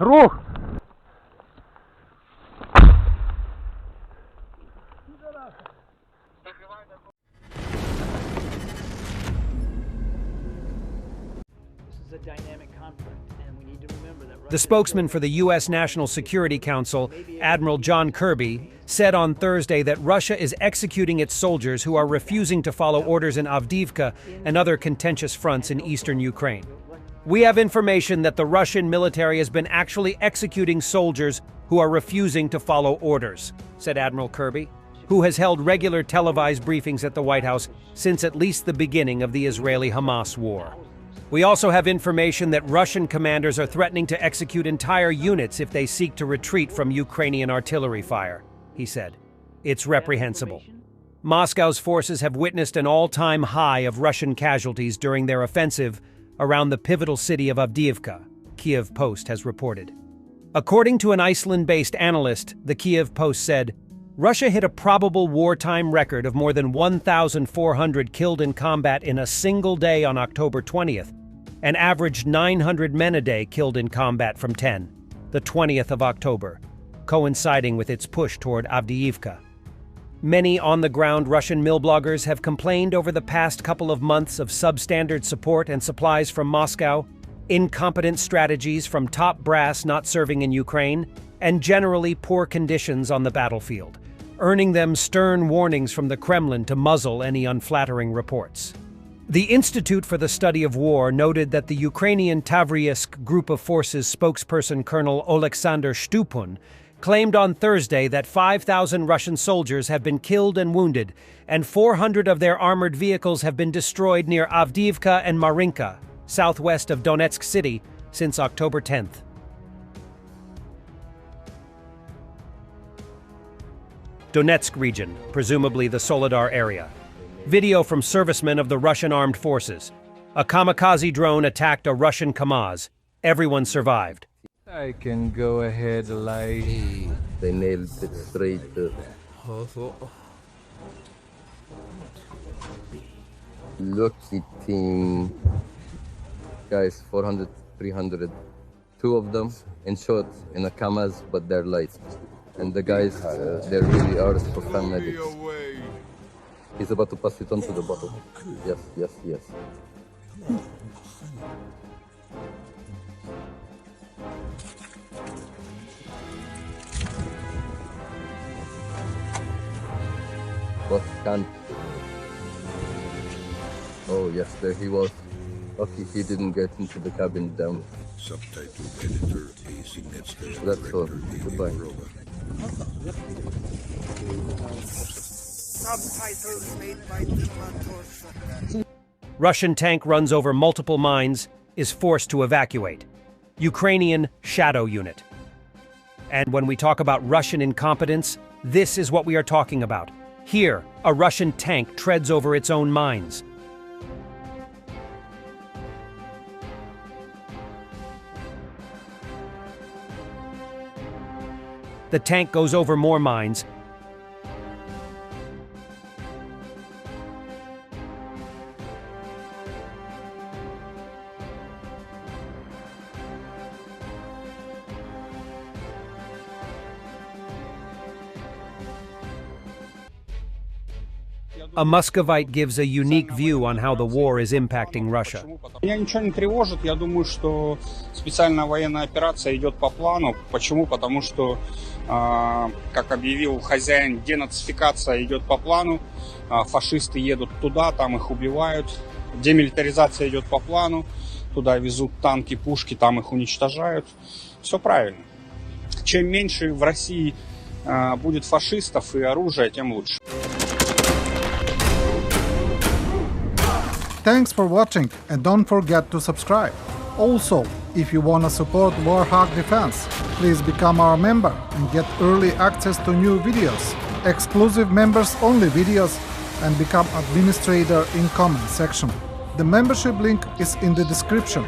Рух! The spokesman for the U.S. National Security Council, Admiral John Kirby, said on Thursday that Russia is executing its soldiers who are refusing to follow orders in Avdiivka and other contentious fronts in eastern Ukraine. We have information that the Russian military has been actually executing soldiers who are refusing to follow orders, said Admiral Kirby, who has held regular televised briefings at the White House since at least the beginning of the Israeli-Hamas war. We also have information that Russian commanders are threatening to execute entire units if they seek to retreat from Ukrainian artillery fire, he said. It's reprehensible. Moscow's forces have witnessed an all-time high of Russian casualties during their offensive around the pivotal city of Avdiivka, Kyiv Post has reported. According to an Iceland-based analyst, the Kyiv Post said, Russia hit a probable wartime record of more than 1,400 killed in combat in a single day on October 20th, and averaged 900 men a day killed in combat from the 20th of October, coinciding with its push toward Avdiivka. Many on-the-ground Russian mill bloggers have complained over the past couple of months of substandard support and supplies from Moscow, incompetent strategies from top brass not serving in Ukraine, and generally poor conditions on the battlefield, earning them stern warnings from the Kremlin to muzzle any unflattering reports. The Institute for the Study of War noted that the Ukrainian Tavriisk Group of Forces spokesperson Colonel Oleksandr Stupun claimed on Thursday that 5,000 Russian soldiers have been killed and wounded, and 400 of their armored vehicles have been destroyed near Avdiivka and Marinka, southwest of Donetsk City, since October 10th. Donetsk region, presumably the Soledar area. Video from servicemen of the Russian armed forces. A kamikaze drone attacked a Russian Kamaz. Everyone survived. I can go ahead like... They nailed it straight. Lucky team. Guys, 400, 300. Two of them in short in a Kamaz, but they're light. And the guys, they're really ours for paramedics. He's about to pass it on to the bottom. Yes, yes, yes. What can't? Oh yes, there he was. Lucky he didn't get into the cabin down. Subtitle editor AC Netster. That's all. Goodbye. Subtitles made by Tomatos. Russian tank runs over multiple mines, is forced to evacuate. Ukrainian shadow unit. And when we talk about Russian incompetence, this is what we are talking about. Here, a Russian tank treads over its own mines. The tank goes over more mines. A Muscovite gives a unique view on how the war is impacting Russia. Меня ничего не тревожит. Я думаю, что специальная военная операция идет по плану. Почему? Потому что, как объявил хозяин, денацификация идет по плану. Фашисты едут туда, там их убивают. Демилитаризация идет по плану. Туда везут танки, пушки, там их уничтожают. Все правильно. Чем меньше в России будет фашистов и оружия, тем лучше. Thanks for watching and don't forget to subscribe. Also, if you wanna support Warthog Defense, please become our member and get early access to new videos, exclusive members-only videos, and become administrator in comment section. The membership link is in the description.